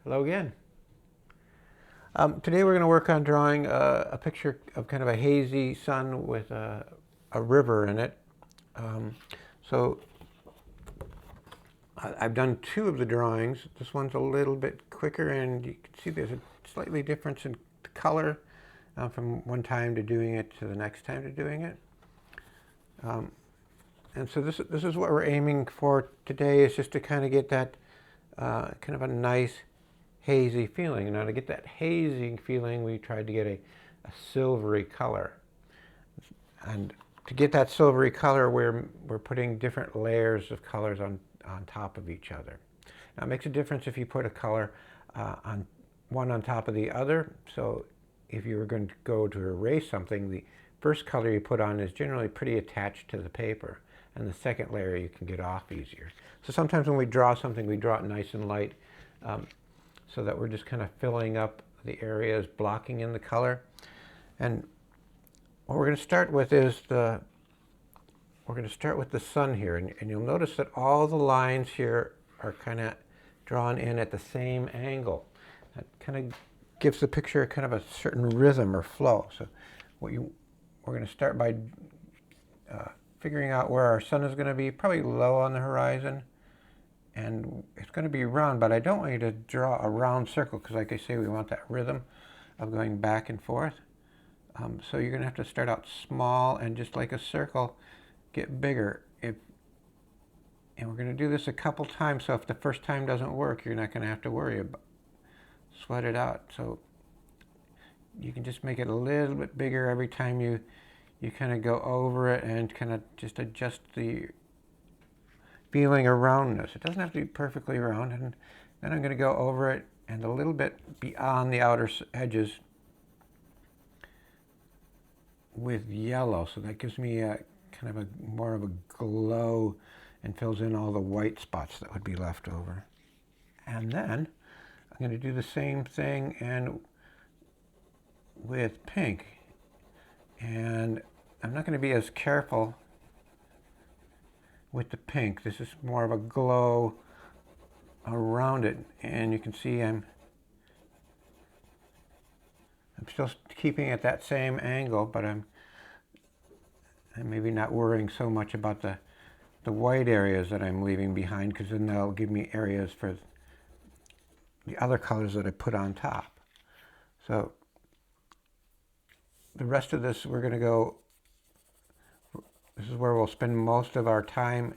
Hello again. Today we're going to work on drawing a picture of kind of a hazy sun with a river in it. Um, so I've done two of the drawings. This one's a little bit quicker, and you can see there's a slightly difference in color from one time to doing it to the next time to doing it. And so this is what we're aiming for today, is just to kind of get that kind of a nice hazy feeling. Now to get that hazy feeling, we tried to get a silvery color. And to get that silvery color, we're putting different layers of colors on top of each other. Now it makes a difference if you put a color on one on top of the other. So if you were going to go to erase something, the first color you put on is generally pretty attached to the paper, and the second layer you can get off easier. So sometimes when we draw something, we draw it nice and light, so that we're just kind of filling up the areas, blocking in the color. And what we're going to start with is the sun here, and you'll notice that all the lines here are kind of drawn in at the same angle. That kind of gives the picture kind of a certain rhythm or flow. So we're going to start by figuring out where our sun is going to be, probably low on the horizon. And it's going to be round, but I don't want you to draw a round circle, because like I say, we want that rhythm of going back and forth. So you're going to have to start out small and, just like a circle, get bigger. And we're going to do this a couple times, so if the first time doesn't work, you're not going to have to worry about sweat it out. So you can just make it a little bit bigger every time you kind of go over it, and kind of just adjust the feeling of roundness. It doesn't have to be perfectly round. And then I'm going to go over it and a little bit beyond the outer edges with yellow. So that gives me a kind of more of a glow and fills in all the white spots that would be left over. And then I'm going to do the same thing and with pink. And I'm not going to be as careful with the pink. This is more of a glow around it, and you can see I'm still keeping at that same angle, but I'm maybe not worrying so much about the white areas that I'm leaving behind, because then they'll give me areas for the other colors that I put on top. So the rest of this, we're going to go, this is where we'll spend most of our time,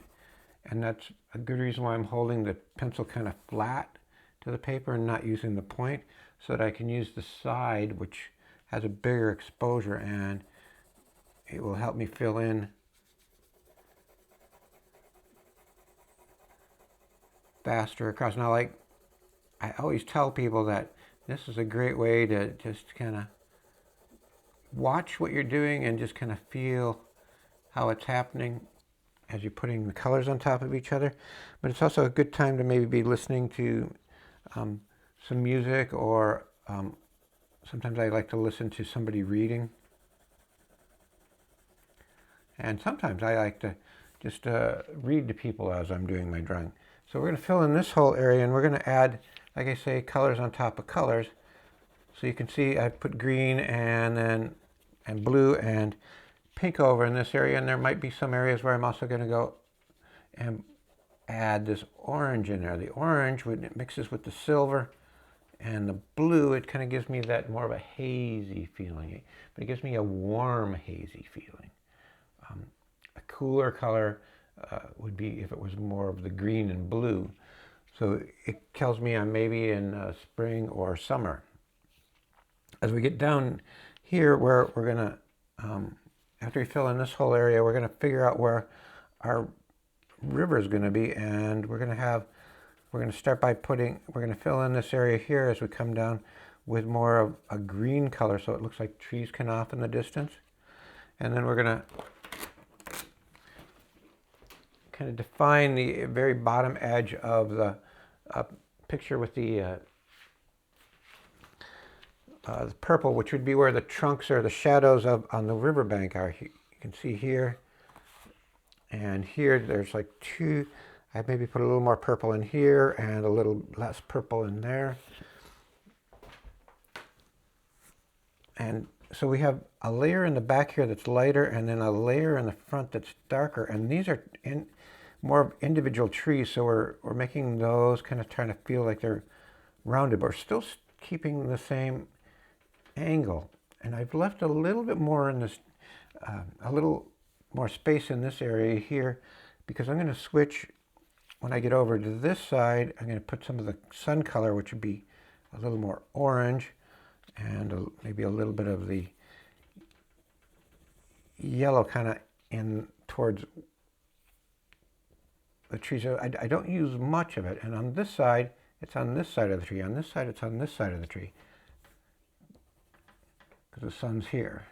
and that's a good reason why I'm holding the pencil kind of flat to the paper and not using the point, so that I can use the side, which has a bigger exposure, and it will help me fill in faster across. Now, like I always tell people, that this is a great way to just kind of watch what you're doing and just kind of feel how it's happening as you're putting the colors on top of each other. But it's also a good time to maybe be listening to some music, or sometimes I like to listen to somebody reading. And sometimes I like to just read to people as I'm doing my drawing. So we're going to fill in this whole area, and we're going to add, like I say, colors on top of colors. So you can see I put green and blue and pink over in this area, and there might be some areas where I'm also going to go and add this orange in there. The orange, when it mixes with the silver and the blue, it kind of gives me that more of a hazy feeling, but it gives me a warm hazy feeling. A cooler color would be if it was more of the green and blue. So it tells me I'm maybe in spring or summer. As we get down here, where we're going to, after we fill in this whole area, we're going to figure out where our river is going to be, and we're going to start by we're going to fill in this area here as we come down with more of a green color, so it looks like trees kind of off in the distance. And then we're going to kind of define the very bottom edge of the picture with the purple, which would be where the trunks or the shadows on the riverbank are. You can see here and here, there's like two I maybe put a little more purple in here and a little less purple in there. And so we have a layer in the back here that's lighter, and then a layer in the front that's darker. And these are more individual trees, so we're making those kind of trying to feel like they're rounded, but we're still keeping the same angle. And I've left a little bit more in this, a little more space in this area here, because I'm going to switch. When I get over to this side, I'm going to put some of the sun color, which would be a little more orange, and maybe a little bit of the yellow kind of in towards the trees. I don't use much of it. And on this side, it's on this side of the tree. On this side, it's on this side of the tree, because the sun's here.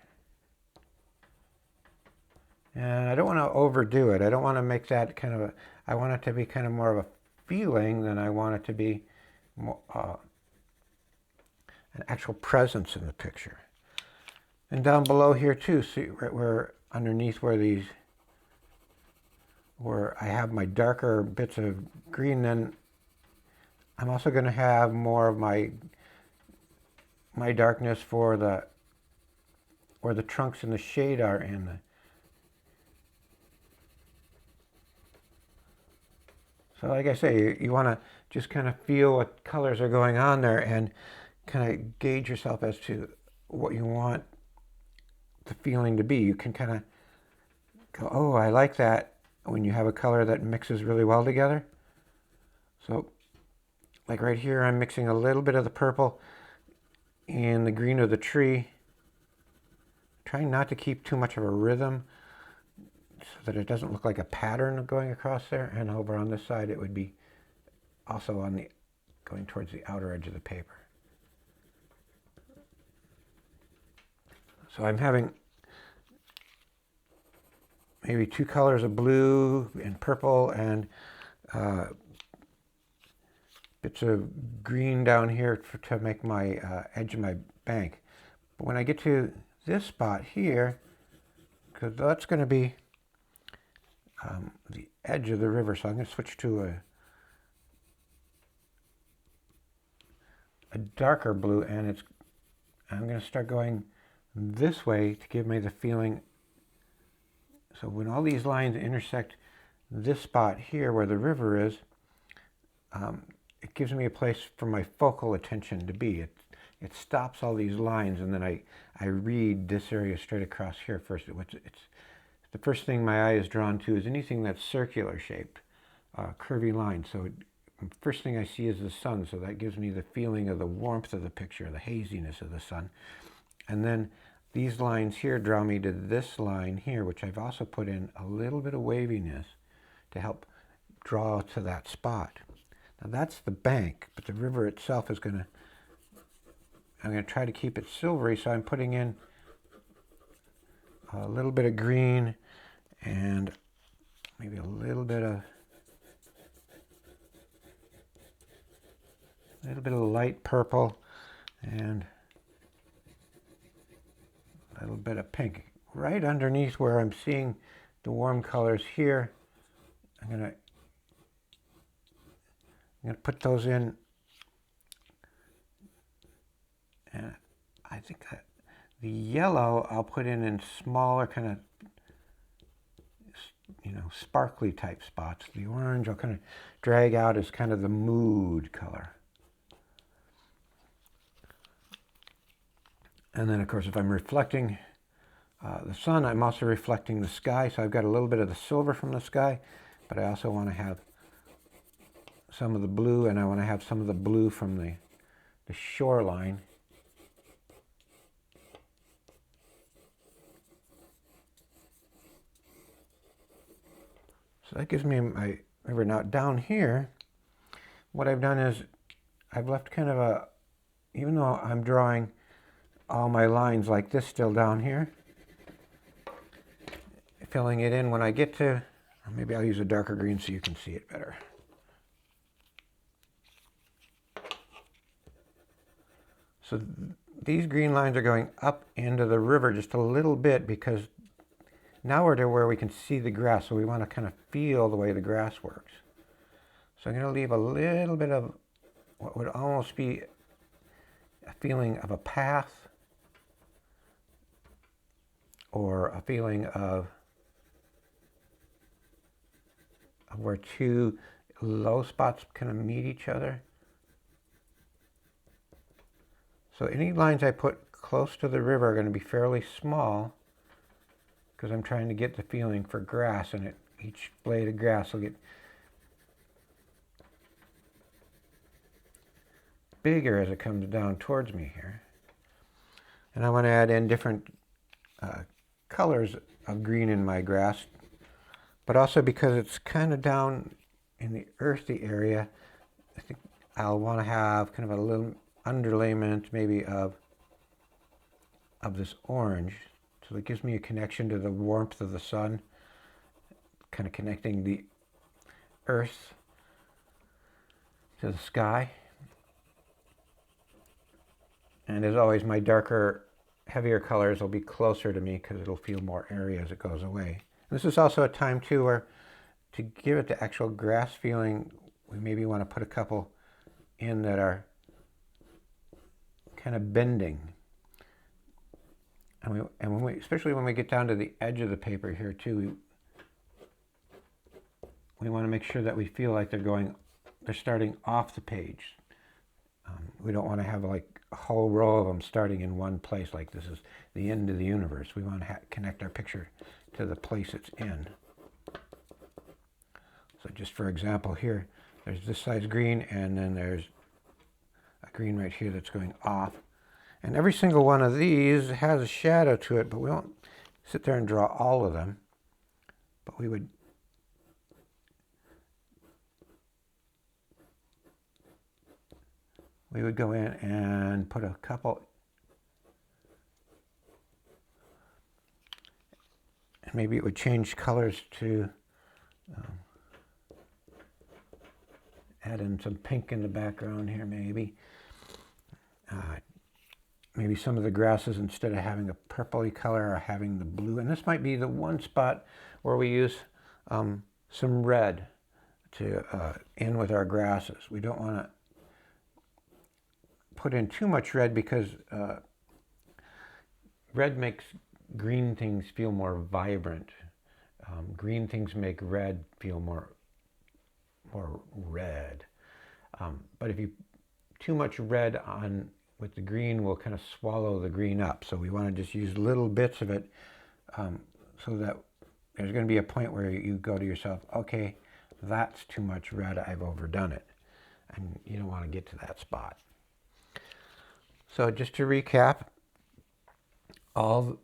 And I don't want to overdo it. I don't want to make that kind of I want it to be kind of more of a feeling than I want it to be more, an actual presence in the picture. And down below here too, see right where underneath where I have my darker bits of green, then I'm also going to have more of my darkness for where the trunks and the shade are in the. So like I say, you want to just kind of feel what colors are going on there and kind of gauge yourself as to what you want the feeling to be. You can kind of go, oh, I like that, when you have a color that mixes really well together. So like right here, I'm mixing a little bit of the purple and the green of the tree, trying not to keep too much of a rhythm so that it doesn't look like a pattern going across there. And over on this side, it would be also on the going towards the outer edge of the paper. So I'm having maybe two colors of blue and purple and bits of green down here to make my edge of my bank. But when I get to this spot here, because that's going to be the edge of the river, so I'm going to switch to a darker blue, and I'm going to start going this way to give me the feeling. So when all these lines intersect this spot here where the river is, it gives me a place for my focal attention to be. It stops all these lines, and then I read this area straight across here first. It's the first thing my eye is drawn to is anything that's circular shaped, curvy lines. So the first thing I see is the sun, so that gives me the feeling of the warmth of the picture, the haziness of the sun. And then these lines here draw me to this line here, which I've also put in a little bit of waviness to help draw to that spot. Now that's the bank, but the river itself is I'm going to try to keep it silvery, so I'm putting in a little bit of green and maybe a little bit of light purple and a little bit of pink. Right underneath where I'm seeing the warm colors here, I'm going to put those in, and I think that the yellow I'll put in smaller kind of, sparkly type spots. The orange I'll kind of drag out as kind of the mood color. And then of course if I'm reflecting the sun, I'm also reflecting the sky, so I've got a little bit of the silver from the sky, but I also want to have some of the blue, and I want to have some of the blue from the shoreline. So that gives me my river. Now down here, what I've done is I've left kind of even though I'm drawing all my lines like this still down here, filling it in when I get to, or maybe I'll use a darker green so you can see it better. So these green lines are going up into the river just a little bit, because now we're to where we can see the grass, so we want to kind of feel the way the grass works. So I'm going to leave a little bit of what would almost be a feeling of a path, or a feeling of where two low spots kind of meet each other. So any lines I put close to the river are going to be fairly small, because I'm trying to get the feeling for grass, and each blade of grass will get bigger as it comes down towards me here. And I want to add in different colors of green in my grass, but also because it's kind of down in the earthy area, I think I'll want to have kind of a little underlayment maybe of this orange, so it gives me a connection to the warmth of the sun, kind of connecting the earth to the sky. And as always, my darker, heavier colors will be closer to me because it'll feel more area as it goes away. And this is also a time too where, to give it the actual grass feeling, we maybe want to put a couple in that are kind of bending. And when we, especially when we get down to the edge of the paper here too, we want to make sure that we feel like they're starting off the page. We don't want to have like a whole row of them starting in one place, like this is the end of the universe. We want to connect our picture to the place it's in. So just for example here, there's this side's green, and then there's a green right here that's going off. And every single one of these has a shadow to it, but we won't sit there and draw all of them. But we would go in and put a couple, and maybe it would change colors to add in some pink in the background here maybe. Maybe some of the grasses, instead of having a purpley color, are having the blue. And this might be the one spot where we use some red to in with our grasses. We don't want to put in too much red, because red makes green things feel more vibrant. Green things make red feel more red. But if you too much red on with the green, will kind of swallow the green up. So we want to just use little bits of it, so that there's going to be a point where you go to yourself, okay, that's too much red, I've overdone it. And you don't want to get to that spot. So just to recap, all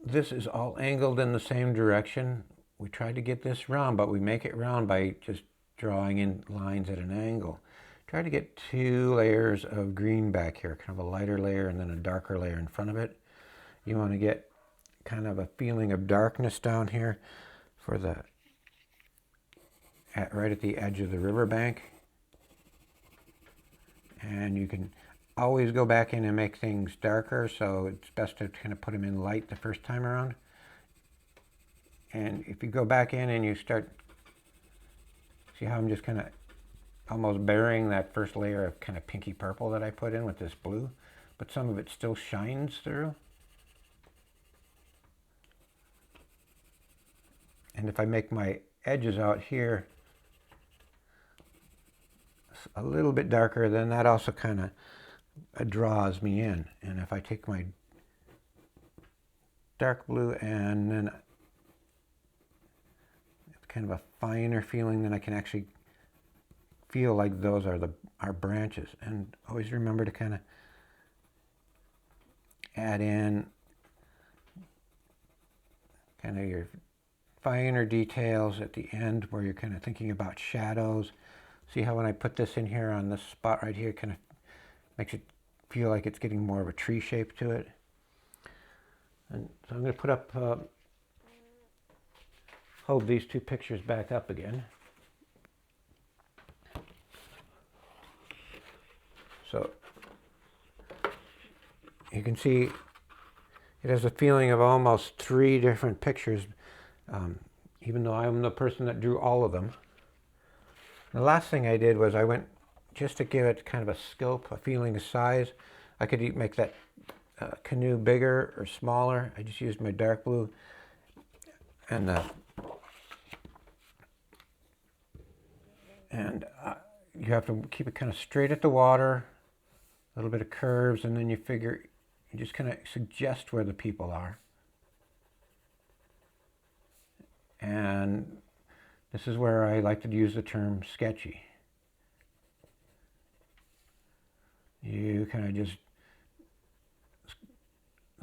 this is all angled in the same direction. We tried to get this round, but we make it round by just drawing in lines at an angle. Try to get two layers of green back here, kind of a lighter layer and then a darker layer in front of it. You want to get kind of a feeling of darkness down here for right at the edge of the riverbank. And you can always go back in and make things darker, so it's best to kind of put them in light the first time around. And if you go back in and you start, see how I'm just kind of almost burying that first layer of kind of pinky purple that I put in with this blue, but some of it still shines through. And if I make my edges out here a little bit darker, then that also kind of draws me in. And if I take my dark blue and then it's kind of a finer feeling, then I can actually feel like those are our branches. And always remember to kind of add in kind of your finer details at the end where you're kind of thinking about shadows. See how when I put this in here on this spot right here, it kind of makes it feel like it's getting more of a tree shape to it. And so I'm going to put up, hold these two pictures back up again. So you can see it has a feeling of almost three different pictures, even though I'm the person that drew all of them. The last thing I did was I went, just to give it kind of a scope, a feeling of size, I could make that canoe bigger or smaller. I just used my dark blue and you have to keep it kind of straight at the water, a little bit of curves, and then you just kind of suggest where the people are. And this is where I like to use the term sketchy. You kind of just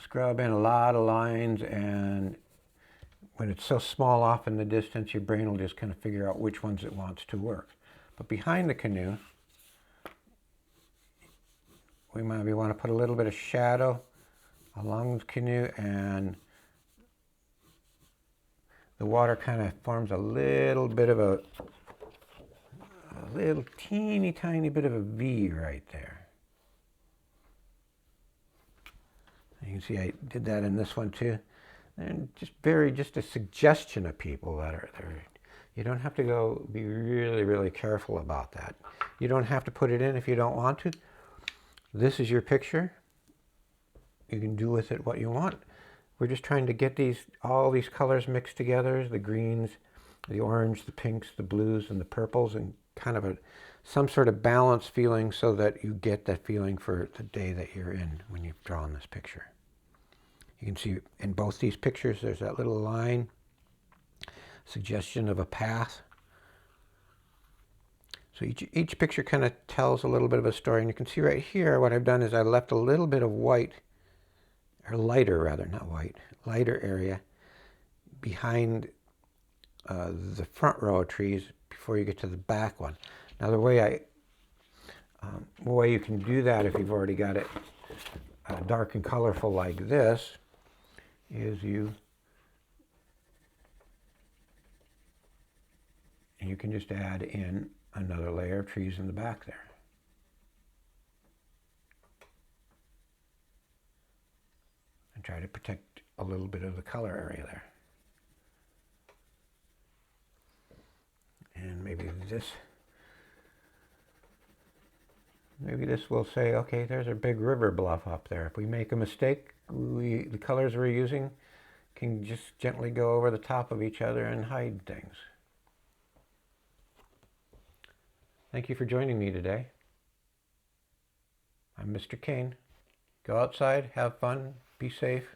scrub in a lot of lines, and when it's so small off in the distance, your brain will just kind of figure out which ones it wants to work. But behind the canoe, we maybe want to put a little bit of shadow along the canoe, and the water kind of forms a little bit of a little teeny tiny bit of a V right there. You can see I did that in this one too. And just a suggestion of people that are there. You don't have to be really, really careful about that. You don't have to put it in if you don't want to. This is your picture. You can do with it what you want. We're just trying to get all these colors mixed together, the greens, the orange, the pinks, the blues, and the purples, and kind of some sort of balanced feeling so that you get that feeling for the day that you're in when you've drawn this picture. You can see in both these pictures there's that little line, suggestion of a path. So each picture kind of tells a little bit of a story, and you can see right here what I've done is I left a little bit of white, or lighter rather, not white, lighter area behind the front row of trees before you get to the back one. Now the way you can do that if you've already got it dark and colorful like this is you can just add in another layer of trees in the back there. And try to protect a little bit of the color area there. And maybe this will say, okay, there's a big river bluff up there. If we make a mistake, the colors we're using can just gently go over the top of each other and hide things. Thank you for joining me today. I'm Mr. Kane. Go outside, have fun, be safe.